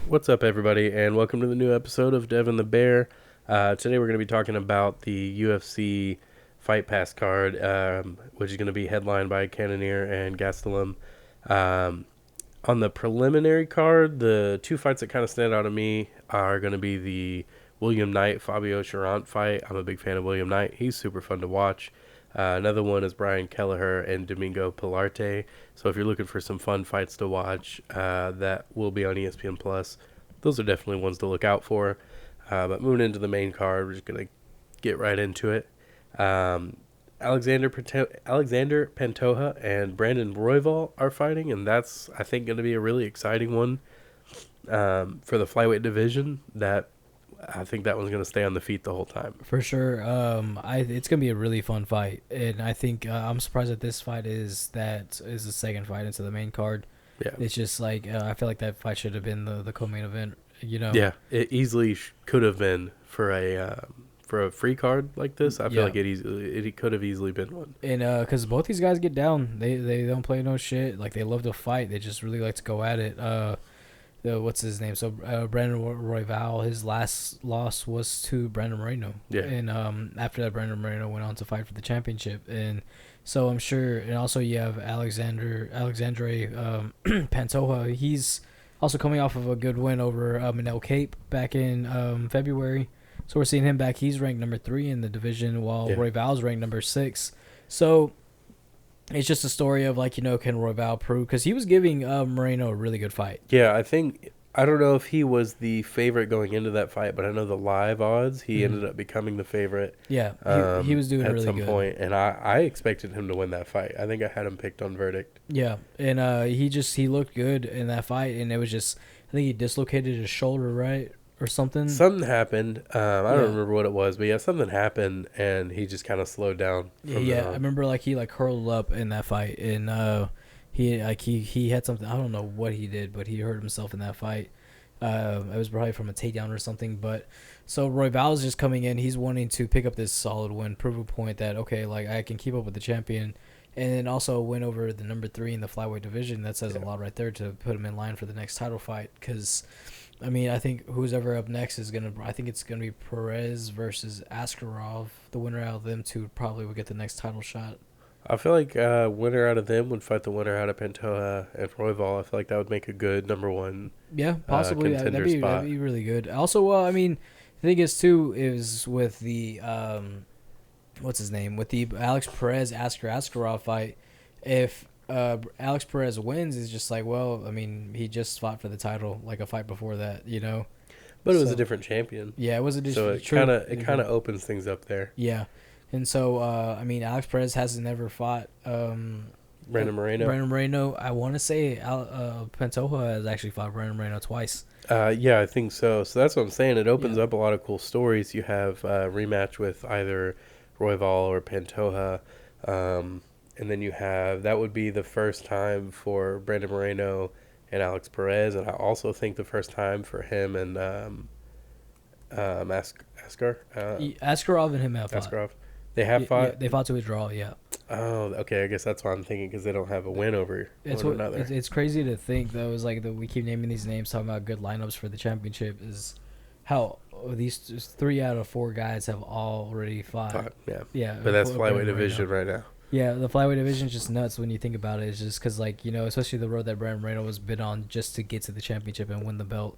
What's up, everybody, and welcome to the new episode of Devin the Bear. Today we're going to be talking about the UFC Fight Pass card, which is going to be headlined by Cannonier and Gastelum. On the preliminary card, the two fights that kind of stand out to me are going to be the William Knight-Fabio Cherant fight. I'm a big fan of William Knight. He's super fun to watch. Another one is Brian Kelleher and Domingo Pilarte. So if you're looking for some fun fights to watch, that will be on ESPN+. Those are definitely ones to look out for. But moving into the main card, we're just going to get right into it. Alexander Pantoja and Brandon Royval are fighting, and that's, I think, going to be a really exciting one for the flyweight division. That I think that one's going to stay on the feet the whole time. For sure. It's going to be a really fun fight. And I think I'm surprised that this fight is the second fight into the main card. Yeah. It's just like, I feel like that fight should have been the co-main event, you know? Yeah, it easily could have been for a free card like this. I feel like it could have easily been one. And because both these guys get down. They don't play no shit. Like, they love to fight. They just really like to go at it. What's his name? So Brandon Royval, his last loss was to Brandon Moreno. Yeah. And after that, Brandon Moreno went on to fight for the championship. And so I'm sure, and also you have Alexandre Pantoja. He's also coming off of a good win over Manel Cape back in February. So we're seeing him back. He's ranked number 3 in the division, while Royval's ranked number 6. So it's just a story of, like, you know, can Royval prove? Because he was giving Moreno a really good fight. Yeah, I don't know if he was the favorite going into that fight, but I know the live odds, he ended up becoming the favorite. Yeah, he was doing really good. At some point, and I expected him to win that fight. I think I had him picked on verdict. Yeah, and he looked good in that fight, and it was just, I think he dislocated his shoulder, right? Or something. Something happened. I don't remember what it was, but yeah, something happened, and he just kind of slowed down. I remember he curled up in that fight, and he had something. I don't know what he did, but he hurt himself in that fight. It was probably from a takedown or something. But so Royval is just coming in. He's wanting to pick up this solid win, prove a point that I can keep up with the champion, and then also win over the number 3 in the flyweight division. That says a lot right there to put him in line for the next title fight, because I mean, I think who's ever up next it's going to be Perez versus Askarov. The winner out of them two probably would get the next title shot. I feel like winner out of them would fight the winner out of Pantoja and Royval. I feel like that would make a good number 1. Yeah, possibly. Contender That'd be really good. Also, I mean, the thing is with the what's his name, with the Alex Perez Askarov fight, if Alex Perez wins, it's just like, well, I mean, he just fought for the title like a fight before that, you know. But it was a different champion. Yeah, it was a different. So it kind of opens things up there. Yeah, and so I mean, Alex Perez hasn't never fought Brandon Moreno. Brandon Moreno. I want to say Pantoja has actually fought Brandon Moreno twice. Yeah, I think so. So that's what I'm saying. It opens up a lot of cool stories. You have a rematch with either Royval or Pantoja. And then that would be the first time for Brandon Moreno and Alex Perez. And I also think the first time for him and Askarov and him have fought. Askarov. They have fought? Yeah, they fought to a draw, yeah. Oh, okay. I guess that's why I'm thinking, because they don't have a win over one another. It's crazy to think, though, is like that we keep naming these names, talking about good lineups for the championship, is how these 3 out of 4 guys have already fought. Yeah. But that's flyweight division right now. Yeah, the flyweight division is just nuts when you think about it. It's just because, like, you know, especially the road that Brandon Moreno was bid on just to get to the championship and win the belt.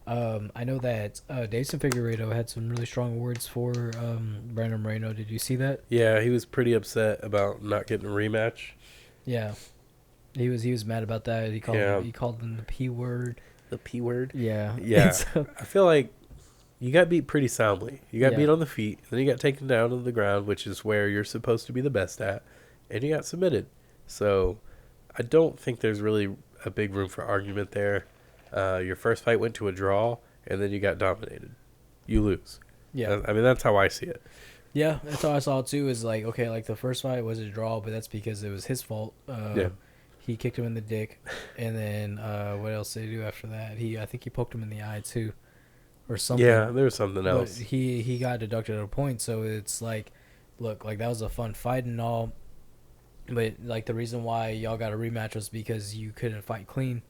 I know that Davison Figueiredo had some really strong words for Brandon Moreno. Did you see that? Yeah, he was pretty upset about not getting a rematch. Yeah, he was mad about that. He called them the P word. The P word? Yeah. Yeah. I feel like you got beat pretty soundly. You got beat on the feet, then you got taken down to the ground, which is where you're supposed to be the best at, and you got submitted. So I don't think there's really a big room for argument there. Your first fight went to a draw, and then you got dominated. You lose. Yeah. I mean, that's how I see it. Yeah, that's how I saw it too. Is like, okay, like the first fight was a draw, but that's because it was his fault. He kicked him in the dick, and then what else did he do after that? I think he poked him in the eye too, or something. Yeah, there was something else. But he got deducted a point, so it's like, look, like that was a fun fight and all. But like the reason why y'all got a rematch was because you couldn't fight clean,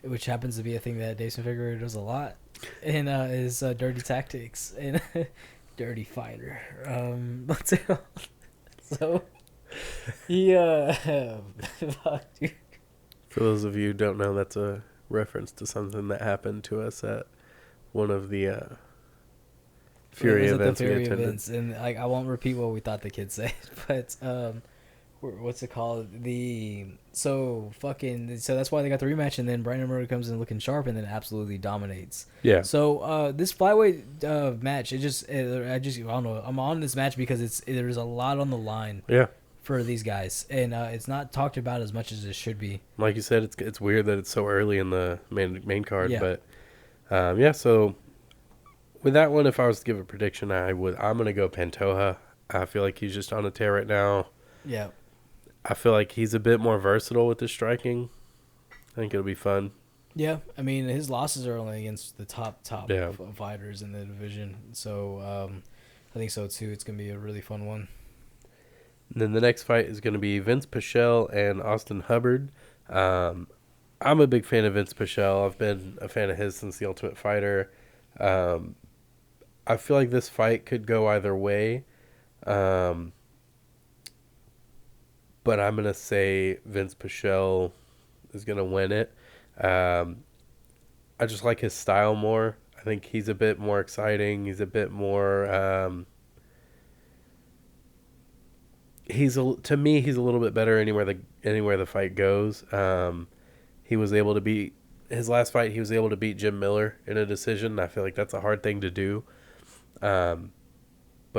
which happens to be a thing that Davison Figueroa does a lot, and is dirty tactics and dirty fighter. So he fuck, dude. For those of you who don't know, that's a reference to something that happened to us at one of the Fury events we attended. And like I won't repeat what we thought the kids said, but what's it called? So that's why they got the rematch, and then Brandon Murray comes in looking sharp, and then absolutely dominates. Yeah. So this flyweight match, I don't know. I'm on this match because there's a lot on the line. Yeah. For these guys, and it's not talked about as much as it should be. Like you said, it's weird that it's so early in the main card, Yeah. but yeah. So with that one, if I was to give a prediction, I'm gonna go Pantoja. I feel like he's just on a tear right now. Yeah. I feel like he's a bit more versatile with his striking. I think it'll be fun. Yeah, I mean his losses are only against the top Yeah. fighters in the division, so I think so too. It's gonna be a really fun one. And then the next fight is going to be Vince Pichel and Austin Hubbard. I'm a big fan of Vince Pichel. I've been a fan of his since The Ultimate Fighter. I feel like this fight could go either way. But I'm going to say Vince Pichel is going to win it. I just like his style more. I think he's a bit more exciting. He's a bit more... to me he's a little bit better anywhere the fight goes. He was able to beat his last fight. He was able to beat Jim Miller in a decision. I feel like that's a hard thing to do, but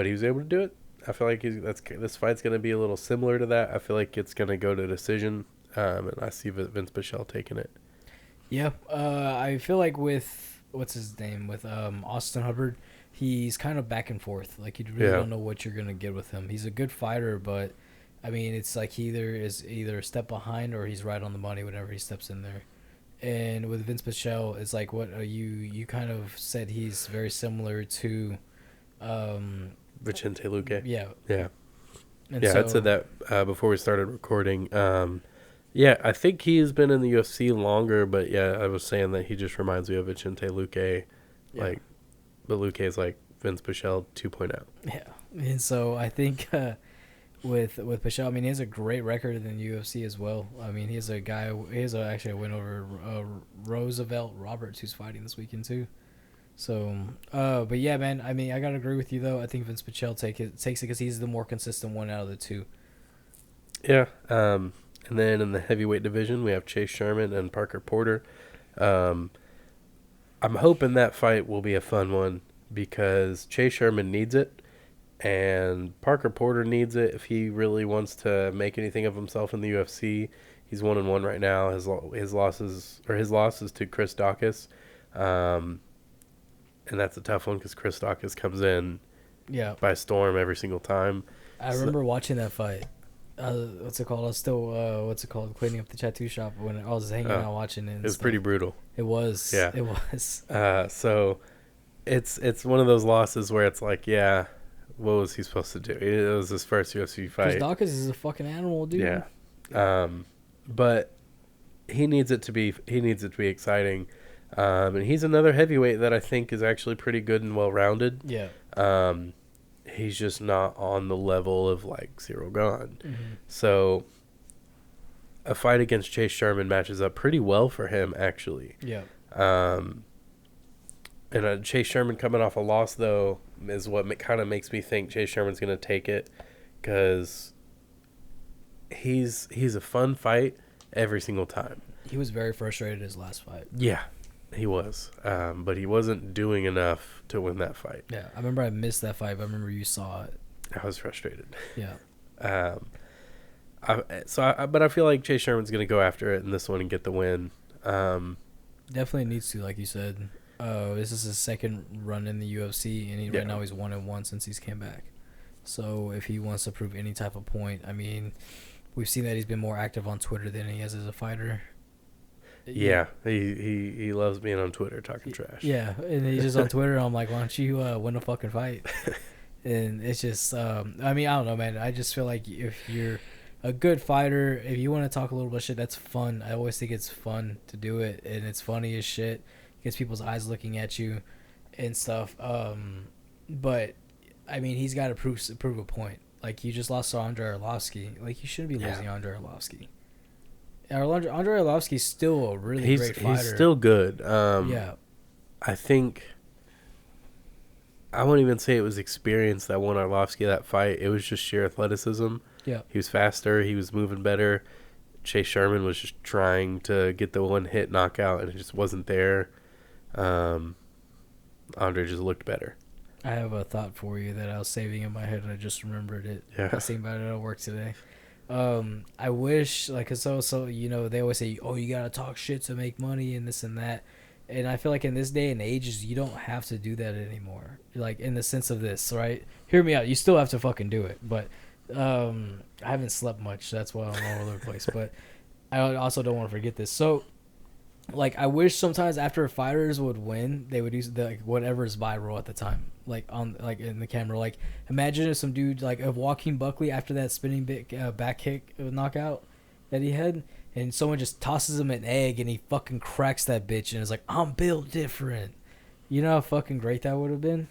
he was able to do it. I feel like this fight's going to be a little similar to that. I feel like it's going to go to decision, and I see Vince Pichel taking it. Yeah, I feel like with what's his name with Austin Hubbard. He's kind of back and forth. Like you really don't know what you're gonna get with him. He's a good fighter, but I mean, it's like he is either a step behind or he's right on the money whenever he steps in there. And with Vince Pichel, it's like what you kind of said he's very similar to Vicente Luque. Yeah. Yeah. And yeah, so, I'd said that before we started recording. Yeah, I think he's been in the UFC longer, but yeah, I was saying that he just reminds me of Vicente Luque, yeah. But Luque is like Vince Pichel 2.0. Yeah, and so I think with Pichel, I mean, he has a great record in the UFC as well. I mean, he's a guy. Actually a win over Roosevelt Roberts, who's fighting this weekend too. So, but yeah, man. I mean, I gotta agree with you though. I think Vince Pichel takes it because he's the more consistent one out of the two. Yeah. And then in the heavyweight division, we have Chase Sherman and Parker Porter. I'm hoping that fight will be a fun one because Chase Sherman needs it and Parker Porter needs it if he really wants to make anything of himself in the UFC. He's 1-1 right now. His losses to Chris Daukaus, and that's a tough one because Chris Daukaus comes in by storm every single time. I remember watching that fight. What's it called? I was still cleaning up the tattoo shop when I was hanging out watching it. It was pretty brutal. It was. Yeah. It was. So it's one of those losses where it's like, yeah, what was he supposed to do? It was his first UFC fight. Because Daukaus is a fucking animal, dude. Yeah. But he needs it to be exciting. And he's another heavyweight that I think is actually pretty good and well rounded. Yeah. He's just not on the level of like Cyril Gane. Mm-hmm. So a fight against Chase Sherman matches up pretty well for him, actually. Yeah. And Chase Sherman coming off a loss, though, is what kind of makes me think Chase Sherman's going to take it because he's a fun fight every single time. He was very frustrated his last fight. Yeah, he was. But he wasn't doing enough to win that fight. Yeah, I remember I missed that fight, but I remember you saw it. I was frustrated. Yeah. But I feel like Chase Sherman's going to go after it in this one and get the win. Definitely needs to, like you said. This is his second run in the UFC, and right now he's 1-1 since he's came back. So if he wants to prove any type of point, I mean, we've seen that he's been more active on Twitter than he has as a fighter. Yeah, he loves being on Twitter talking trash. Yeah, and he's just on Twitter. I'm like, why don't you win a fucking fight? And it's just, I mean, I don't know, man. I just feel like if you're a good fighter. If you want to talk a little bit of shit, that's fun. I always think it's fun to do it, and it's funny as shit. It gets people's eyes looking at you and stuff. But I mean, he's got to prove a point. Like, you just lost to Andrei Arlovsky. Like, you shouldn't be losing Andrei Arlovsky. Andrei Arlovsky's still a really great fighter. He's still good. Yeah. I think I won't even say it was experience that won Arlovsky that fight. It was just sheer athleticism. Yeah. He was faster. He was moving better. Chase Sherman was just trying to get the one hit knockout, and it just wasn't there. Andre just looked better. I have a thought for you that I was saving in my head, and I just remembered it. Yeah. I was thinking about it at work today. I wish, like, so you know, they always say, oh, you gotta talk shit to make money and this and that. And I feel like in this day and age, you don't have to do that anymore. Like, in the sense of this, right? Hear me out. You still have to fucking do it. But I haven't slept much. That's why I'm all over the place. But I also don't want to forget this. So, like, I wish sometimes after fighters would win, they would use like whatever's viral at the time, like on like in the camera. Like, imagine if some dude like of Joaquin Buckley after that spinning back kick knockout that he had, and someone just tosses him an egg and he fucking cracks that bitch and is like, I'm built different. You know how fucking great that would have been?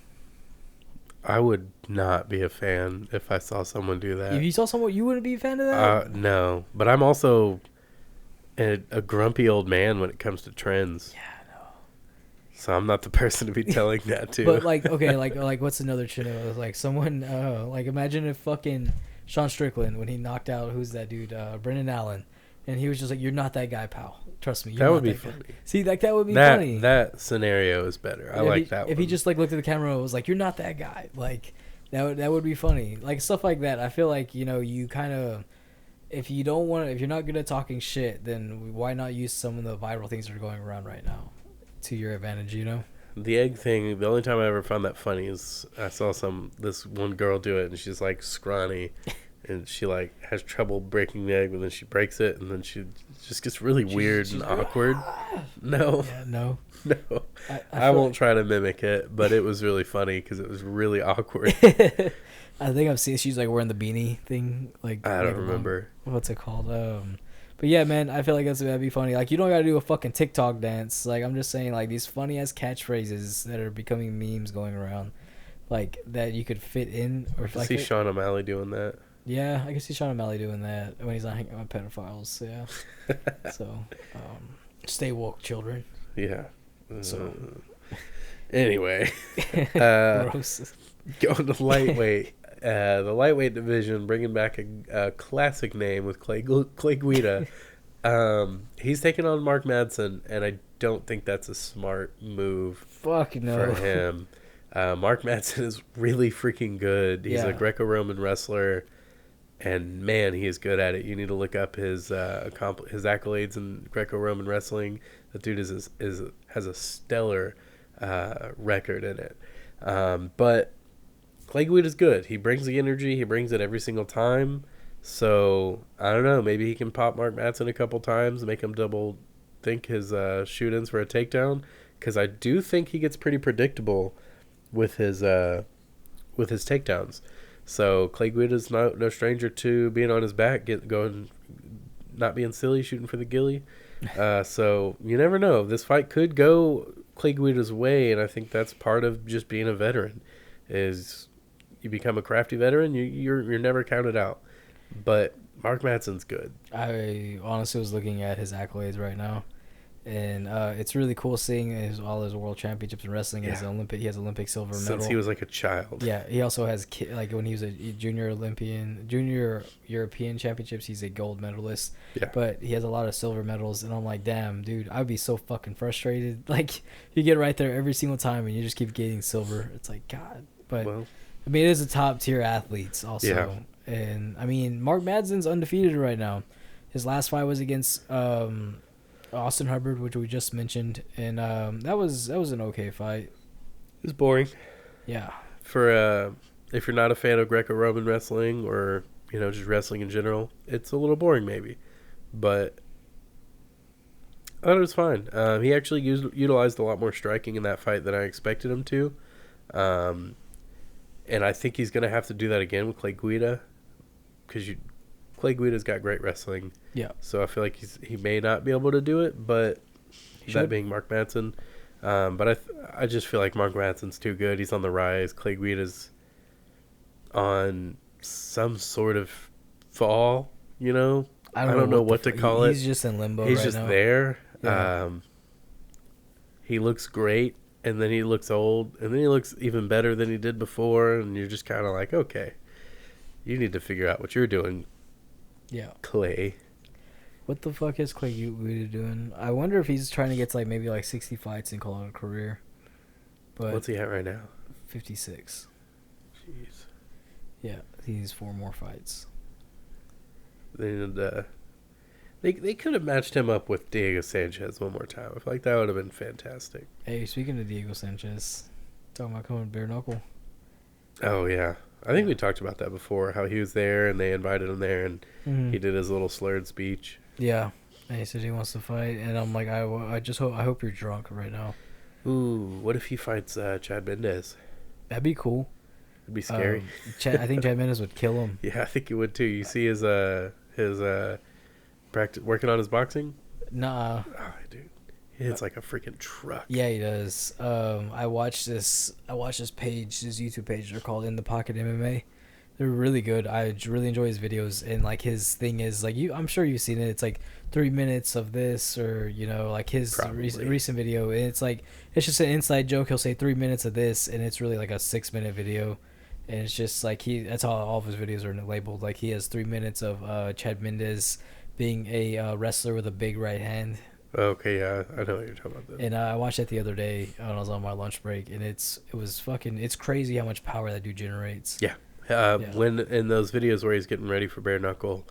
I would not be a fan if I saw someone do that. If you saw someone, you wouldn't be a fan of that? No. But I'm also a grumpy old man when it comes to trends. Yeah, I know. So I'm not the person to be telling that to. But, like, okay, like what's another trend? Like, someone, like, imagine if fucking Sean Strickland, when he knocked out, who's that dude? Brendan Allen. And he was just like, you're not that guy, pal. Trust me. That would be funny. See, like, that would be funny. That scenario is better. I like that one. If he just, like, looked at the camera and was like, you're not that guy. Like, that would be funny. Like, stuff like that. I feel like, you know, you kind of, if you're not good at talking shit, then why not use some of the viral things that are going around right now to your advantage, you know? The egg thing, the only time I ever found that funny is I saw this one girl do it, and she's, like, scrawny. And she, like, has trouble breaking the egg, and then she breaks it, and then she just gets really weird and awkward. No. Yeah, no. No. I won't try to mimic it, but it was really funny because it was really awkward. I think I've seen she's, like, wearing the beanie thing. Like, I don't remember. What's it called? But, yeah, man, I feel like that'd be funny. Like, you don't got to do a fucking TikTok dance. Like, I'm just saying, like, these funny-ass catchphrases that are becoming memes going around, like, that you could fit in. Or I see Sean O'Malley doing that. Yeah, I can see Sean O'Malley doing that when he's not hanging out with pedophiles. Yeah. So, stay woke, children. Yeah. So, anyway, gross. going to lightweight. The lightweight division, bringing back a classic name with Clay Guida. He's taking on Mark Madsen, and I don't think that's a smart move. Fuck no. For him. Mark Madsen is really freaking good. He's a Greco-Roman wrestler. And man, he is good at it. You need to look up his accolades in Greco-Roman wrestling. That dude has a stellar record in it. But Clay Guida is good. He brings the energy. He brings it every single time. So I don't know. Maybe he can pop Mark Madsen a couple times, make him double think his shoot-ins for a takedown. Because I do think he gets pretty predictable with his takedowns. So Clay Guida's no stranger to being on his back, not being silly, shooting for the gilly. So you never know. This fight could go Clay Guida's way, and I think that's part of just being a veteran. Is you become a crafty veteran, you're never counted out. But Mark Madsen's good. I honestly was looking at his accolades right now. And it's really cool seeing all his world championships in wrestling. He has Olympic silver medal since he was like a child. Yeah, he also has like when he was a junior European championships, he's a gold medalist. Yeah, but he has a lot of silver medals, and I'm like, damn, dude, I'd be so fucking frustrated. Like, you get right there every single time, and you just keep getting silver. It's like, God. But I mean, it is a top tier athletes also. Yeah. And I mean, Mark Madsen's undefeated right now. His last fight was against Austin Hubbard, which we just mentioned, and that was an okay fight. It was boring. Yeah. For if you're not a fan of Greco-Roman wrestling or just wrestling in general, it's a little boring maybe, but I thought it was fine. He actually utilized a lot more striking in that fight than I expected him to, and I think he's gonna have to do that again with Clay Guida, because Clay Guida's got great wrestling. Yeah. So I feel like he may not be able to do it, but that being Mark Madsen. But I just feel like Mark Madsen's too good. He's on the rise. Clay Guida's on some sort of fall, you know? I don't know what to call it. He's just in limbo He's right just now. there. Yeah. He looks great, and then he looks old, and then he looks even better than he did before, and you're just kind of like, okay, you need to figure out what you're doing, Clay. What the fuck is Clay Guida doing? I wonder if he's trying to get to like maybe like 60 fights and call it a career. But what's he at right now? 56. Jeez. Yeah, he needs 4 more fights. They could have matched him up with Diego Sanchez one more time. I feel like that would have been fantastic. Hey, speaking of Diego Sanchez, talking about coming to bare knuckle. Oh yeah, I think we talked about that before. How he was there and they invited him there, and he did his little slurred speech. Yeah, and he said he wants to fight, and I'm like, I hope you're drunk right now. Ooh, what if he fights Chad Mendez? That'd be cool. It'd be scary. I think Chad Mendez would kill him. Yeah, I think he would too. You see his practice working on his boxing? Nah. Oh, dude, he hits like a freaking truck. Yeah, he does. I watched this page, this YouTube page. They're called In the Pocket MMA. They're really good. I really enjoy his videos, and like his thing is like I'm sure you've seen it. It's like 3 minutes of this, or like his recent video. And it's like it's just an inside joke. He'll say 3 minutes of this, and it's really like a 6-minute video. And it's just like that's how all of his videos are labeled. Like he has 3 minutes of Chad Mendez being a wrestler with a big right hand. Okay, yeah, I know what you're talking about. And I watched that the other day when I was on my lunch break, and it's crazy how much power that dude generates. Yeah. When in those videos where he's getting ready for bare knuckle,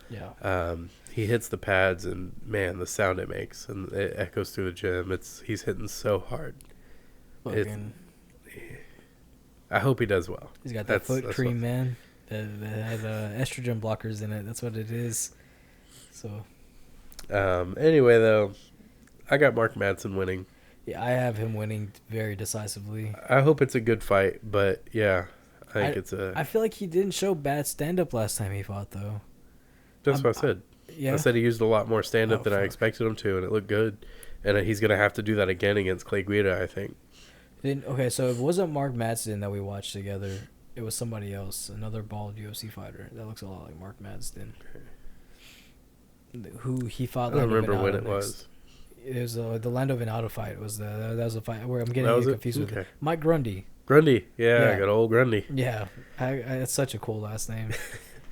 he hits the pads, and man, the sound it makes, and it echoes through the gym. He's hitting so hard. I hope he does well. He's got that foot cream, man. That had estrogen blockers in it. That's what it is. So. Anyway, though, I got Mark Madsen winning. Yeah, I have him winning very decisively. I hope it's a good fight, but yeah, I feel like he didn't show bad stand-up last time he fought, though. That's what I said. Yeah. I said he used a lot more stand-up than I expected him to, and it looked good. And he's going to have to do that again against Clay Guida, I think. Okay, so it wasn't Mark Madsen that we watched together. It was somebody else, another bald UFC fighter that looks a lot like Mark Madsen. Who he fought. I don't remember when it was. It was the Lando Venado fight. That was a fight where I'm getting confused with it. Mike Grundy. Grundy, yeah, I got old Grundy. Yeah, that's such a cool last name.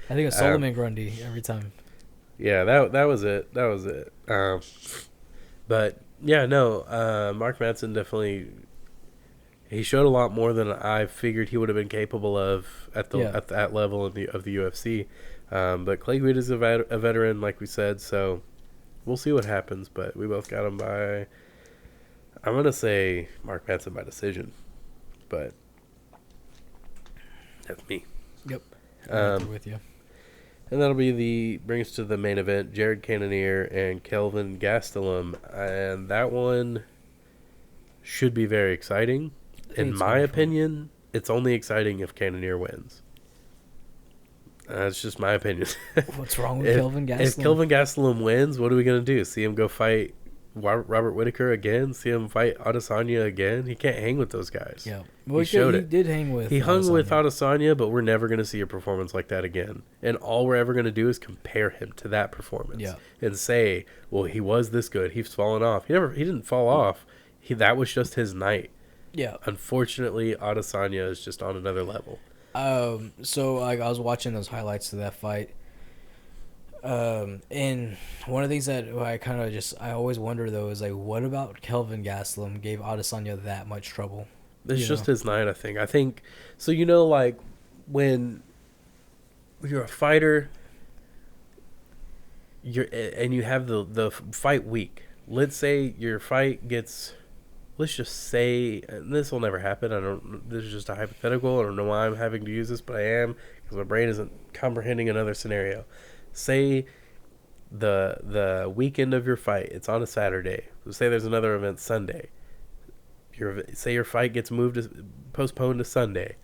I think it's Solomon Grundy every time. Yeah, that was it. That was it. But yeah, no, Mark Madsen definitely. He showed a lot more than I figured he would have been capable of at that level of the UFC. But Clay Guida is a veteran, like we said, so we'll see what happens. But we both got him by, I'm gonna say Mark Madsen by decision, but that's me. Yep. I'm with you. And that'll bring us to the main event: Jared Cannonier and Kelvin Gastelum, and that one should be very exciting. In my opinion, it's only exciting if Cannonier wins. That's just my opinion. What's wrong with Kelvin Gastelum? If Kelvin Gastelum wins, what are we going to do? See him go fight Robert Whittaker again? See him fight Adesanya again? He can't hang with those guys. Yeah. Well, he did hang with He hung with Adesanya, but we're never going to see a performance like that again. And all we're ever going to do is compare him to that performance. Yeah. And say, well, he was this good. He's fallen off. He didn't fall off. That was just his night. Yeah. Unfortunately, Adesanya is just on another level. So I was watching those highlights of that fight. And one of the things that I always wonder though is like, what about Kelvin Gastelum gave Adesanya that much trouble? It's just his night, I think. So, like when you're a fighter, and you have the fight week. Let's say your fight gets. Let's just say, and this will never happen. This is just a hypothetical. I don't know why I'm having to use this, but I am because my brain isn't comprehending another scenario. Say the weekend of your fight, it's on a Saturday. Say there's another event Sunday. Say your fight gets postponed to Sunday,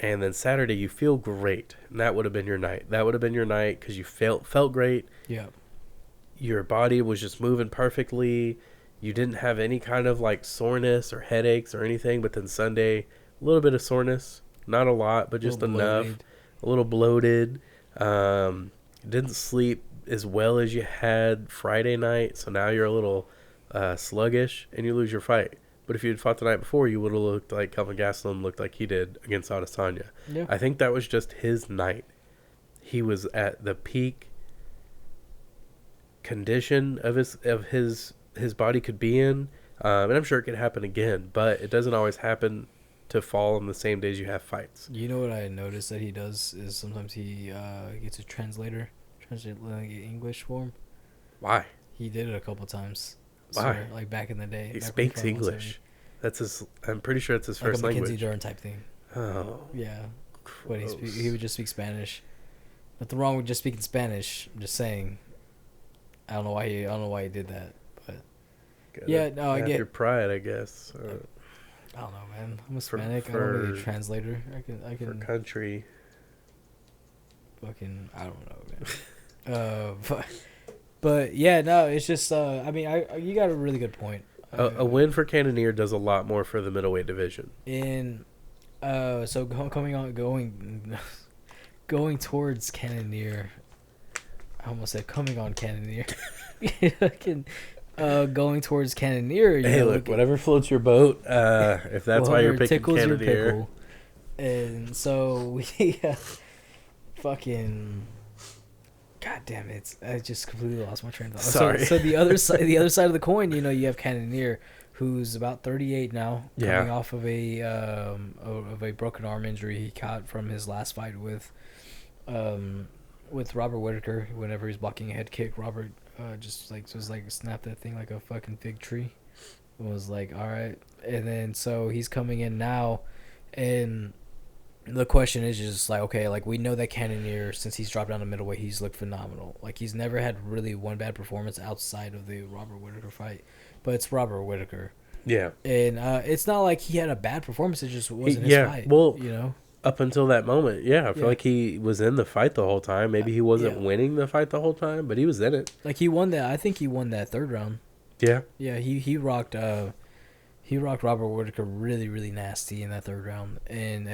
and then Saturday you feel great, and that would have been your night. That would have been your night because you felt great. Yeah. Your body was just moving perfectly. You didn't have any kind of like soreness or headaches or anything. But then Sunday, a little bit of soreness, not a lot, but just enough. A little bloated. Didn't sleep as well as you had Friday night, so now you're a little sluggish and you lose your fight. But if you had fought the night before, you would have looked like Kelvin Gastelum looked like he did against Adesanya. Yeah. I think that was just his night. He was at the peak condition of his body could be in, and I'm sure it could happen again, but it doesn't always happen to fall on the same days you have fights. You know what I noticed that he does is sometimes he gets a translate English for him. Why? He did it a couple times. Why? Like back in the day. He speaks English. That's his. I'm pretty sure it's his first language. Like a Mackenzie Dern type thing. Oh. Yeah. But he would just speak Spanish. Nothing wrong with just speaking Spanish. I'm just saying. I don't know why he did that, but I get your pride, I guess. I don't know, man. I'm Hispanic. I don't need a translator. I can for country. Fucking, I don't know, man. But yeah, no, it's just. I mean, you got a really good point. A win for Cannonier does a lot more for the middleweight division. So going towards Cannonier. I almost said coming on Cannonier. Going towards Cannonier. Hey, look, whatever floats your boat. If that's why you're picking Cannonier. And so we fucking. God damn it! I just completely lost my train of thought. Sorry. So the other side of the coin, you have Cannonier, who's about 38 now, coming off of a broken arm injury he caught from his last fight with Robert Whittaker. Whenever he's blocking a head kick, Robert just snapped that thing like a fucking fig tree. It was like, all right, and then so he's coming in now, and the question is just like, okay, like we know that Cannonier, since he's dropped down to middleweight, he's looked phenomenal. Like he's never had really one bad performance outside of the Robert Whittaker fight, but it's Robert Whittaker. Yeah, and it's not like he had a bad performance. It just wasn't his fight. Well, up until that moment, I feel like he was in the fight the whole time. Maybe he wasn't winning the fight the whole time, but he was in it. Like he won that. I think he won that third round. Yeah. Yeah, he rocked Robert Whittaker really, really nasty in that third round. And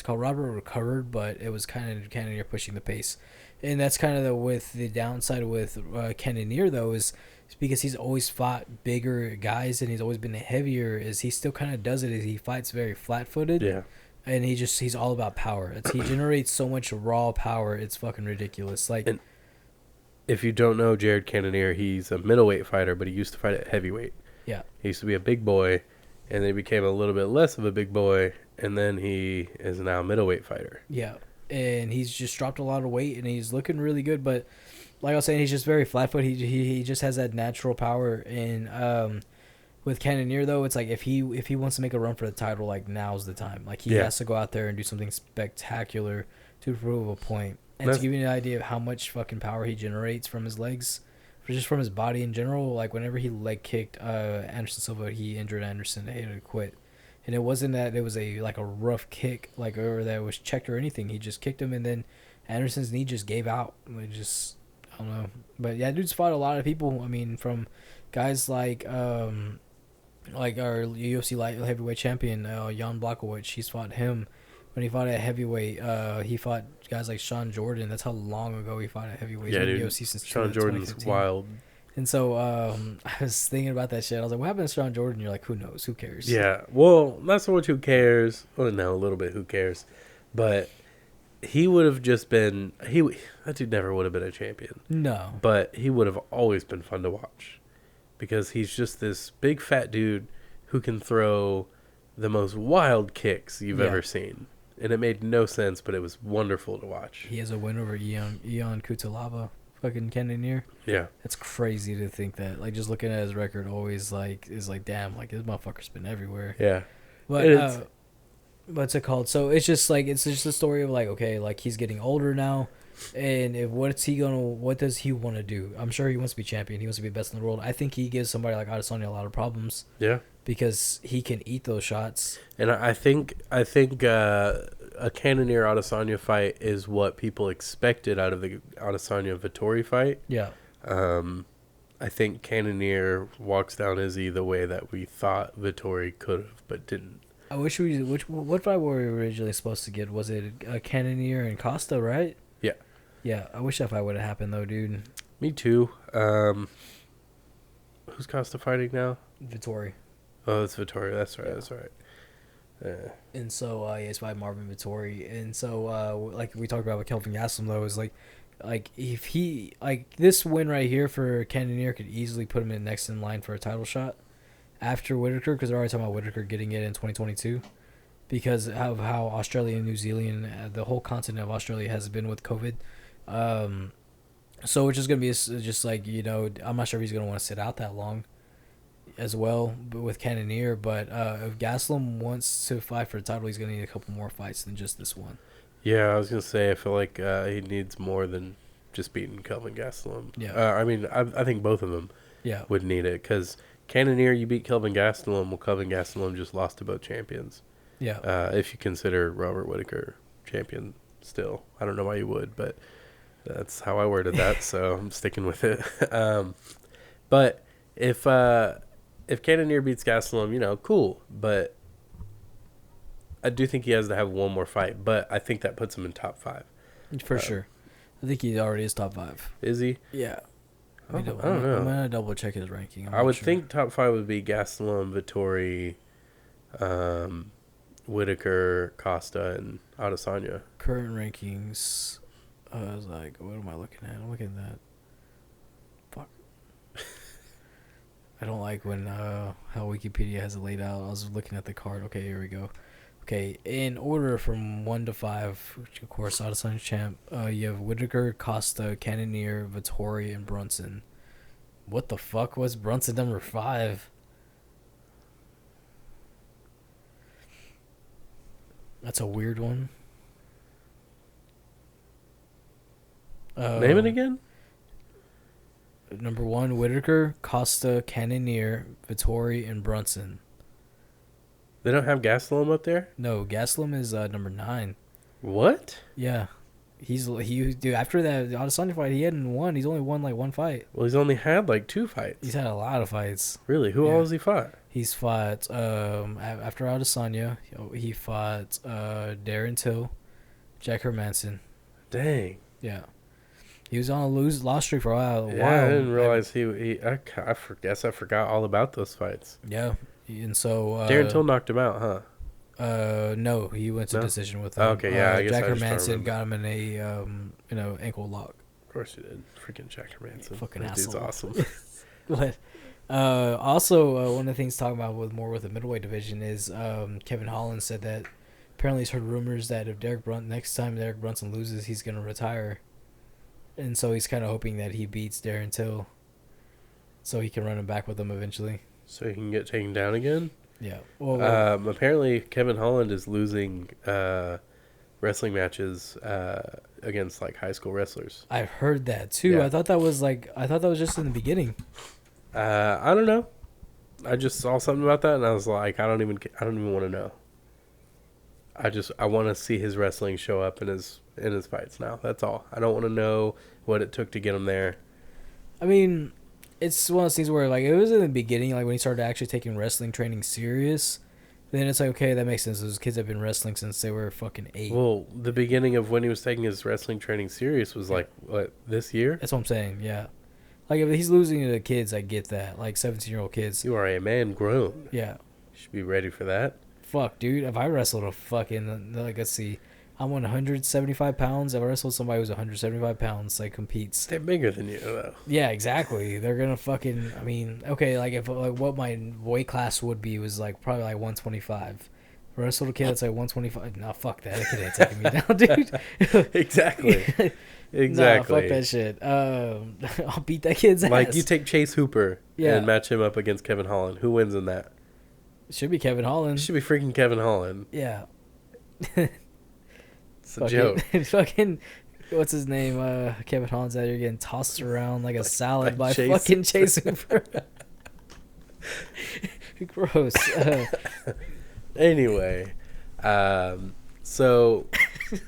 Robert recovered, but it was kind of Cannonier pushing the pace. And that's kind of the downside with Cannonier, though, is because he's always fought bigger guys and he's always been heavier, is he still kind of does it is he fights very flat-footed. Yeah. And he's all about power. He generates so much raw power, it's fucking ridiculous. Like, and if you don't know Jared Cannonier, he's a middleweight fighter, but he used to fight at heavyweight. Yeah. He used to be a big boy, and then he became a little bit less of a big boy, and then he is now a middleweight fighter. Yeah. And he's just dropped a lot of weight, and he's looking really good. But like I was saying, he's just very flat-footed. He just has that natural power. And with Cannonier, though, it's like if he wants to make a run for the title, like now's the time. Like he has to go out there and do something spectacular to prove a point. And to give you an idea of how much fucking power he generates from his legs, or just from his body in general, like whenever he leg kicked Anderson Silva, he injured Anderson. He had to quit. And it wasn't that it was a rough kick, or that it was checked or anything. He just kicked him, and then Anderson's knee just gave out. I don't know. But yeah, dude's fought a lot of people. I mean, from guys like our UFC light heavyweight champion, Jan Blachowicz. He's fought him when he fought at heavyweight. He fought guys like Sean Jordan. That's how long ago he fought at heavyweight. Yeah, dude. UFC since Sean Jordan's wild. And so I was thinking about that shit. I was like, what happened to Sean Jordan? You're like, who knows? Who cares? Yeah. Well, not so much who cares. Well, no, a little bit who cares. But he would have just been... that dude never would have been a champion. No. But he would have always been fun to watch. Because he's just this big fat dude who can throw the most wild kicks you've ever seen. And it made no sense, but it was wonderful to watch. He has a win over Ion Kutalaba. Fucking Cannonier. Yeah. It's crazy to think that. Like, just looking at his record always, is damn, this motherfucker's been everywhere. Yeah. But, what's it called? So, it's just, it's just a story of, okay, he's getting older now. And what does he want to do? I'm sure he wants to be champion. He wants to be best in the world. I think he gives somebody like Adesanya a lot of problems. Yeah. Because he can eat those shots. And I think a Cannonier Adesanya fight is what people expected out of the Adesanya Vettori fight. Yeah. I think Cannonier walks down Izzy the way that we thought Vettori could have, but didn't. I wish what fight were we originally supposed to get? Was it Cannonier and Costa, right? Yeah. Yeah, I wish that fight would have happened though, dude. Me too. Who's Costa fighting now? Vettori. Oh, it's Vettori. That's right. Yeah. That's right. Yeah. And so it's by Marvin Vettori. And so like we talked about with Kelvin Gastelum though, is like if he this win right here for Cannonier could easily put him next in line for a title shot after Whitaker, because they're already talking about Whitaker getting it in 2022 because of how Australia and New Zealand, the whole continent of Australia has been with COVID. So it's just gonna be just like, you know, I'm not sure if he's gonna want to sit out that long as well, but with Cannonier. But if Gastelum wants to fight for the title, he's gonna need a couple more fights than just this one. Yeah, I was gonna say I feel like he needs more than just beating Kelvin Gastelum. Yeah. I mean, I think both of them Yeah. would need it because Cannonier, you beat Kelvin Gastelum. Well, Kelvin Gastelum just lost to both champions. Yeah. If you consider Robert Whitaker champion still, I don't know why you would, but that's how I worded that, so I'm sticking with it. But if Cannonier beats Gastelum, you know, cool. But I do think he has to have one more fight. But I think that puts him in top 5 For sure. I think he already is top 5. Is he? Yeah. I don't know. I'm gonna double check his ranking. I would think top 5 would be Gastelum, Vettori, Whitaker, Costa, and Adesanya. Current rankings. I was like, what am I looking at? I'm looking at that. Fuck. I don't like when how Wikipedia has it laid out. I was looking at the card. Okay, here we go. Okay, in order from 1 to 5, which of course Adesanya's champ. You have Whitaker, Costa, Cannonier, Vettori, and Brunson. What the fuck was Brunson number 5? That's a weird one. Name it again? Number 1, Whitaker, Costa, Cannonier, Vettori, and Brunson. They don't have Gastelum up there? No, Gastelum is number 9. What? Yeah. Dude, after that Adesanya fight, he hadn't won. He's only won like 1 fight. Well, he's only had like 2 fights. He's had a lot of fights. Really? Who all has he fought? He's fought after Adesanya, he fought Darren Till, Jack Hermanson. Dang. Yeah. He was on a loss streak for a while. I didn't realize I guess I forgot all about those fights. Yeah. And so Darren Till knocked him out, huh? No, he went to decision with him. Okay, yeah, I guess Jack I just Hermanson got him in a ankle lock. Of course he did. Freaking Jack Hermanson. Fucking that dude's asshole. awesome. But also one of the things talking about with the middleweight division is Kevin Holland said that apparently he's heard rumors that if next time Derek Brunson loses, he's gonna retire, and so he's kind of hoping that he beats Darren Till, so he can run him back with him eventually. So he can get taken down again? Yeah. Well, apparently Kevin Holland is losing wrestling matches against like high school wrestlers. I've heard that too. Yeah. I thought that was just in the beginning. I don't know. I just saw something about that and I was like, I don't even want to know. I want to see his wrestling show up in his fights now. That's all. I don't want to know what it took to get him there. I mean, it's one of those things where like it was in the beginning, like when he started actually taking wrestling training serious. Then it's like, okay, that makes sense. Those kids have been wrestling since they were fucking 8. Well, the beginning of when he was taking his wrestling training serious was like what, this year? That's what I'm saying. Yeah, like if he's losing to the kids, I get that. Like 17-year-old kids. You are a man grown. Yeah. You should be ready for that. Fuck, dude. If I wrestled a fucking let's see, I'm 175 pounds. If I wrestled somebody who's 175 pounds, like competes. They're bigger than you though. Yeah, exactly. They're gonna fucking. I mean, okay, like if like what my weight class would be was like probably like 125. Wrestled a kid that's like 125. Nah, fuck that. That kid ain't taking me down, dude. Exactly. Nah, fuck that shit. I'll beat that kid's ass. Like you take Chase Hooper and match him up against Kevin Holland. Who wins in that? It should be Kevin Holland. It should be freaking Kevin Holland. Yeah. It's a joke. Fucking, what's his name? Kevin Holland's out here getting tossed around like a salad by Chase. fucking Chase Hooper. Gross. Anyway, So,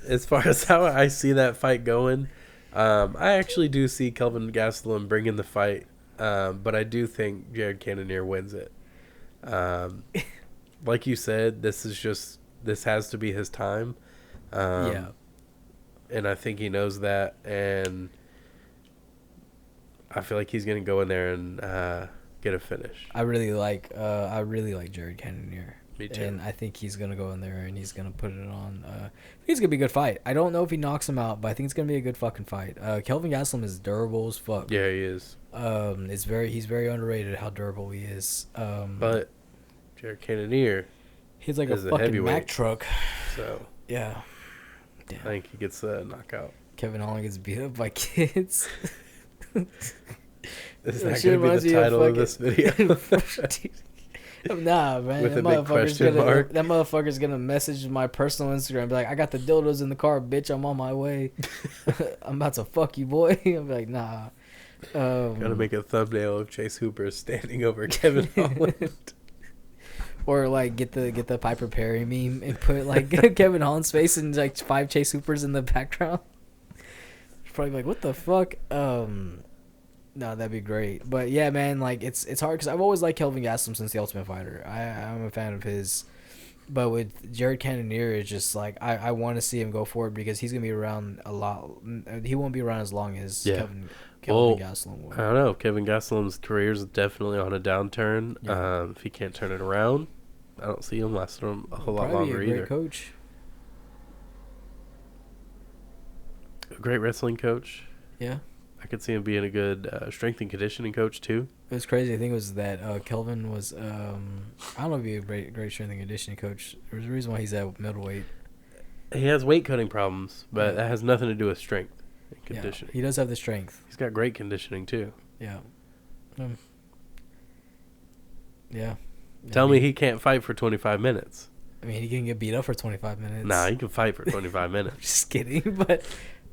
as far as how I see that fight going, I actually do see Kelvin Gastelum bringing the fight, but I do think Jared Cannonier wins it. Like you said, this has to be his time. Yeah. And I think he knows that, and I feel like he's going to go in there and get a finish. I really like Jared Cannonier. Me too. And I think he's gonna go in there and he's gonna put it on. I think it's gonna be a good fight. I don't know if he knocks him out, but I think it's gonna be a good fucking fight. Kelvin Gastelum is durable as fuck. Yeah, he is. He's very underrated how durable he is. But Jared Cannonier, he's like a fucking Mack truck. So yeah. Damn. I think he gets a knockout. Kevin Holland gets beat up by kids. Is that going to be the title of this video? Nah, man. With a big question mark. That motherfucker's gonna message my personal Instagram and be like, I got the dildos in the car, bitch. I'm on my way. I'm about to fuck you, boy. I'm like, nah. Gotta make a thumbnail of Chase Hooper standing over Kevin Holland. Or like get the Piper Perry meme and put like Kevin Holland's face and like 5 Chase Hoopers in the background. Probably like, what the fuck? No, that'd be great. But yeah, man, like it's hard because I've always liked Kelvin Gastelum since The Ultimate Fighter. I'm a fan of his. But with Jared Cannonier, it's just like I want to see him go forward because he's gonna be around a lot. He won't be around as long as Kelvin Gastelum will. I don't know. Kevin Gastelum's career is definitely on a downturn. Yeah. If he can't turn it around, I don't see him lasting a whole lot longer Probably a great either. coach. A great wrestling coach. Yeah. I could see him being a good strength and conditioning coach too. It was crazy. I think it was that Kelvin was I don't know if he'd be a great strength and conditioning coach. There's a reason why he's at middleweight. He has weight cutting problems, but that has nothing to do with strength and conditioning. Yeah, he does have the strength. He's got great conditioning too. Yeah. Yeah. Tell me he can't fight for 25 minutes. I mean, he can get beat up for 25 minutes. Nah, he can fight for 25 minutes. Just kidding, but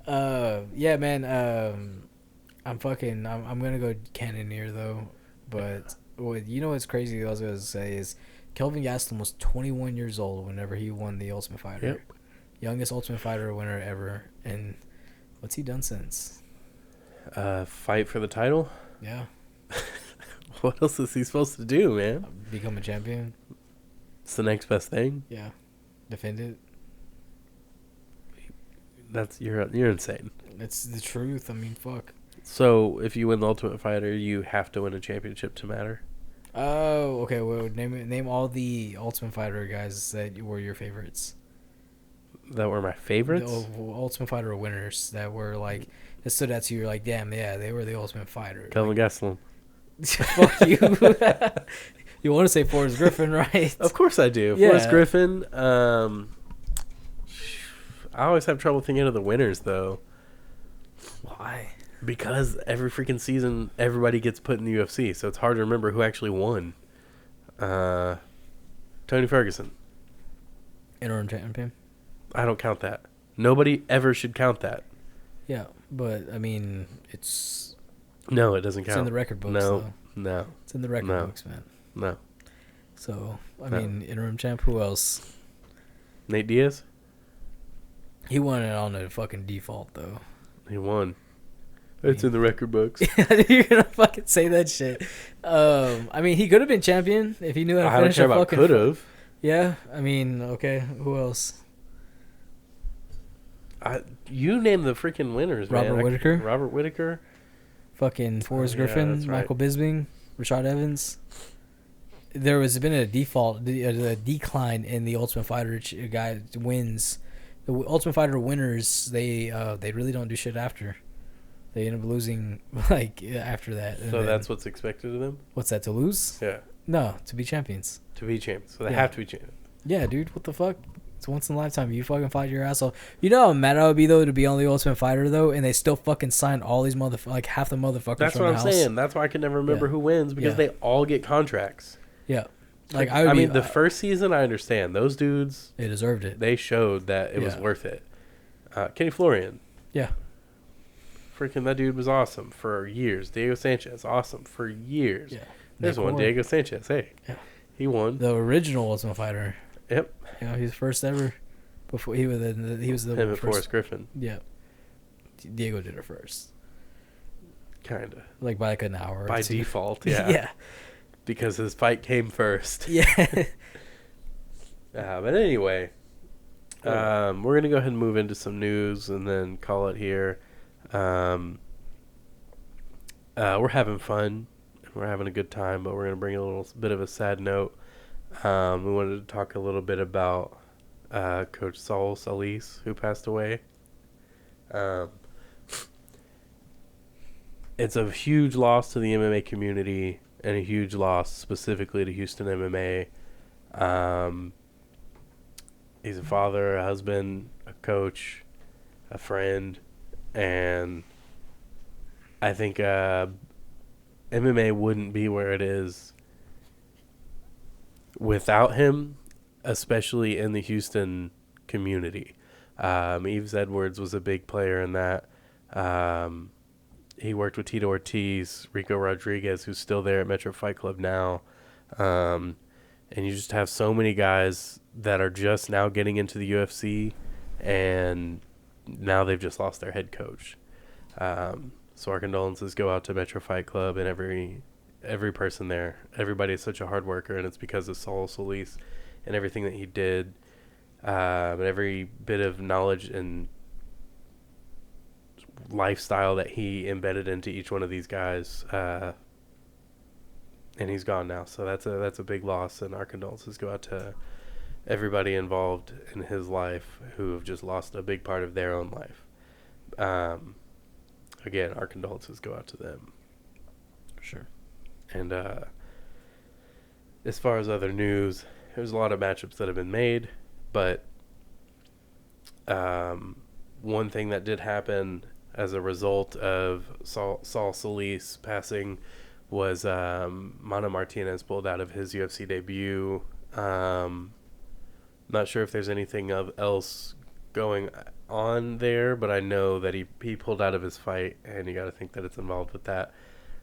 yeah, man. I'm gonna go Cannonier though, but you know what's crazy? I was gonna say is Kelvin Gastelum was 21 years old whenever he won the Ultimate Fighter. Yep. Youngest Ultimate Fighter winner ever, and what's he done since? Fight for the title? Yeah. What else is he supposed to do, man? Become a champion. It's the next best thing. Yeah. Defend it. You're insane. It's the truth. I mean, fuck. So, if you win the Ultimate Fighter, you have to win a championship to matter? Oh, okay. Well, name all the Ultimate Fighter guys that were your favorites. That were my favorites? The Ultimate Fighter winners that were like, it stood out to you. You're like, damn, yeah, they were the Ultimate Fighter. Kelvin Gastelum. Fuck you. You want to say Forrest Griffin, right? Of course I do. Yeah. Forrest Griffin. I always have trouble thinking of the winners, though. Why? Because every freaking season, everybody gets put in the UFC, so it's hard to remember who actually won. Tony Ferguson. Interim champion? I don't count that. Nobody ever should count that. Yeah, but, I mean, it's... No, it doesn't count. It's in the record books, though. No. It's in the record books, man. No. So, I mean, interim champ, who else? Nate Diaz? He won it on a fucking default, though. He won. It's in the record books. You're gonna fucking say that shit. I mean, he could have been champion if he knew how to finish a fucking... could have. Yeah, I mean, okay, who else? You name the freaking winners, man. Robert Whittaker. Fucking Forrest Griffin, Michael Bisping, Rashad Evans. There has been a decline in the Ultimate Fighter guy wins. The Ultimate Fighter winners, they really don't do shit after. They end up losing after that. So that's what's expected of them? What's that, to lose? Yeah. No, to be champions. To be champions. So they have to be champions. Yeah, dude, what the fuck? It's once in a lifetime. You fucking fight your ass off. You know how mad I would be, though, to be on the Ultimate Fighter, though, and they still fucking sign all these half the motherfuckers. That's from what the I'm house. saying. That's why I can never remember who wins, because they all get contracts. Yeah. I mean, the first season, I understand. Those dudes... They deserved it. They showed that it was worth it. Kenny Florian. Yeah. Freaking that dude was awesome for years. Diego Sanchez, awesome for years. Yeah. There's one, Diego Sanchez. Hey. Yeah. He won. The original Ultimate Fighter. Yep. Yeah, he's first ever. before he was the Him and first. Forrest Griffin. Yeah, Diego did it first, Kinda. like by like an hour. By or two. default, yeah. Yeah. Because his fight came first. Yeah. But anyway, we're going to go ahead and move into some news and then call it here. We're having fun. We're having a good time, but we're going to bring a little bit of a sad note. We wanted to talk a little bit about Coach Saul Soliz, who passed away. It's a huge loss to the MMA community and a huge loss specifically to Houston MMA. He's a father, a husband, a coach, a friend, and I think MMA wouldn't be where it is without him, especially in the Houston community. Yves Edwards was a big player in that. He worked with Tito Ortiz, Rico Rodriguez, who's still there at Metro Fight Club now. And you just have so many guys that are just now getting into the UFC, and now they've just lost their head coach. So our condolences go out to Metro Fight Club and every person there. Everybody is such a hard worker, and it's because of Saul Soliz and everything that he did, and every bit of knowledge and lifestyle that he embedded into each one of these guys. And he's gone now, so that's a big loss, and our condolences go out to everybody involved in his life who have just lost a big part of their own life. Again, our condolences go out to them. Sure. And as far as other news, there's a lot of matchups that have been made, but one thing that did happen as a result of Saul Soliz passing was Mano Martinez pulled out of his UFC debut. Not sure if there's anything else going on there, but I know that he pulled out of his fight, and you got to think that it's involved with that.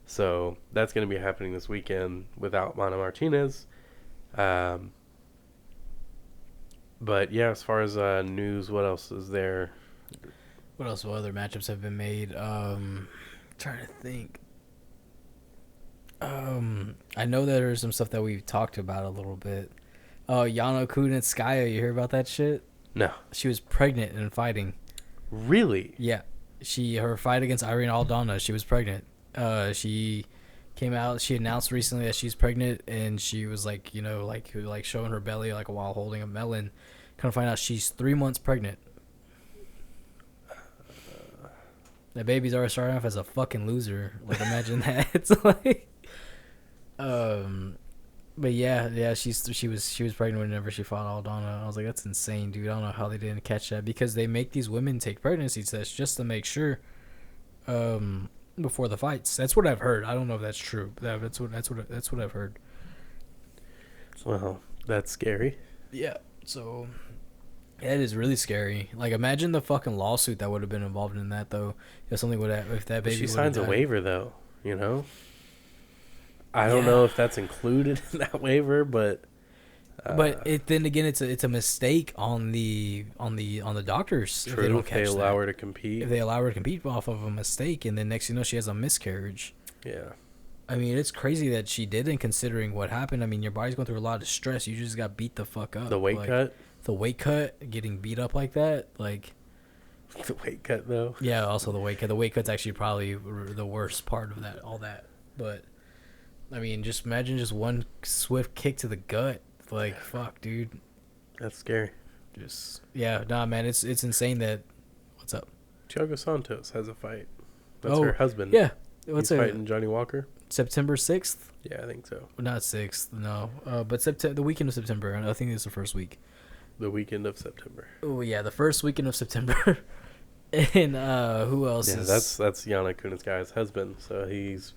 So that's going to be happening this weekend without Mano Martinez. But yeah, as far as news, what else is there? What else? What other matchups have been made? Trying to think. I know that there's some stuff that we've talked about a little bit. Oh, Yana Kunitskaya, you hear about that shit? No. She was pregnant and fighting. Really? Yeah. Her fight against Irene Aldana, she was pregnant. She came out, she announced recently that she's pregnant, and she was like, like showing her belly like while holding a melon. Come to find out she's 3 months pregnant. That baby's already starting off as a fucking loser. Like, imagine that. It's like, but yeah, she was pregnant whenever she fought Aldana. I was like, that's insane, dude. I don't know how they didn't catch that, because they make these women take pregnancy tests just to make sure, before the fights. That's what I've heard. I don't know if that's true. That's what I've heard. Well, that's scary. Yeah. So that is really scary. Like, imagine the fucking lawsuit that would have been involved in that, though. If something would have, if that baby. She signs a waiver, though. I don't know if that's included in that waiver, but. Then again, it's a mistake on the doctors. True, if they allow her to compete. If they allow her to compete off of a mistake, and then next thing you know, she has a miscarriage. Yeah. I mean, it's crazy that she didn't, considering what happened. I mean, your body's going through a lot of stress. You just got beat the fuck up. The weight cut? The weight cut, getting beat up like that, like. The weight cut, though. Yeah, also the weight cut. The weight cut's actually probably the worst part of that, all that. But, I mean, just imagine just one swift kick to the gut. Like, fuck, dude. That's scary. Man, it's insane that. What's up? Thiago Santos has a fight. That's her husband. Yeah. He's fighting Johnny Walker. September 6th? Yeah, I think so. Not 6th, no. But the weekend of September. I think it's the first week. The weekend of September. Oh, yeah, the first weekend of September. And who else is... that's Yana Kunitskaya's husband, so he's...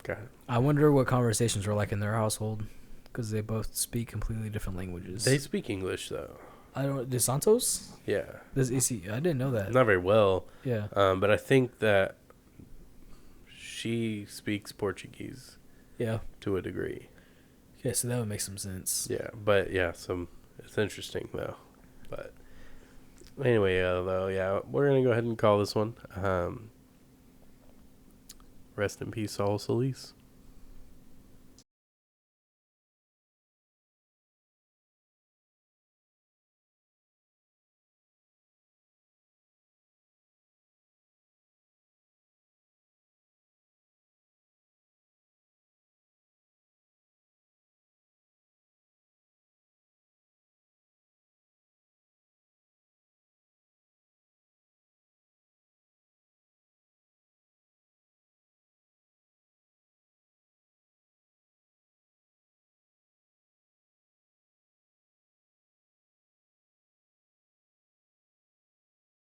got it. I wonder what conversations were like in their household, because they both speak completely different languages. They speak English, though. Does Santos? Yeah. I didn't know that. Not very well. Yeah. But I think that she speaks Portuguese. Yeah. To a degree. Yeah, so that would make some sense. Yeah, but yeah, it's interesting, though. But anyway, though, yeah, we're gonna go ahead and call this one. Rest in peace, Saul Soliz.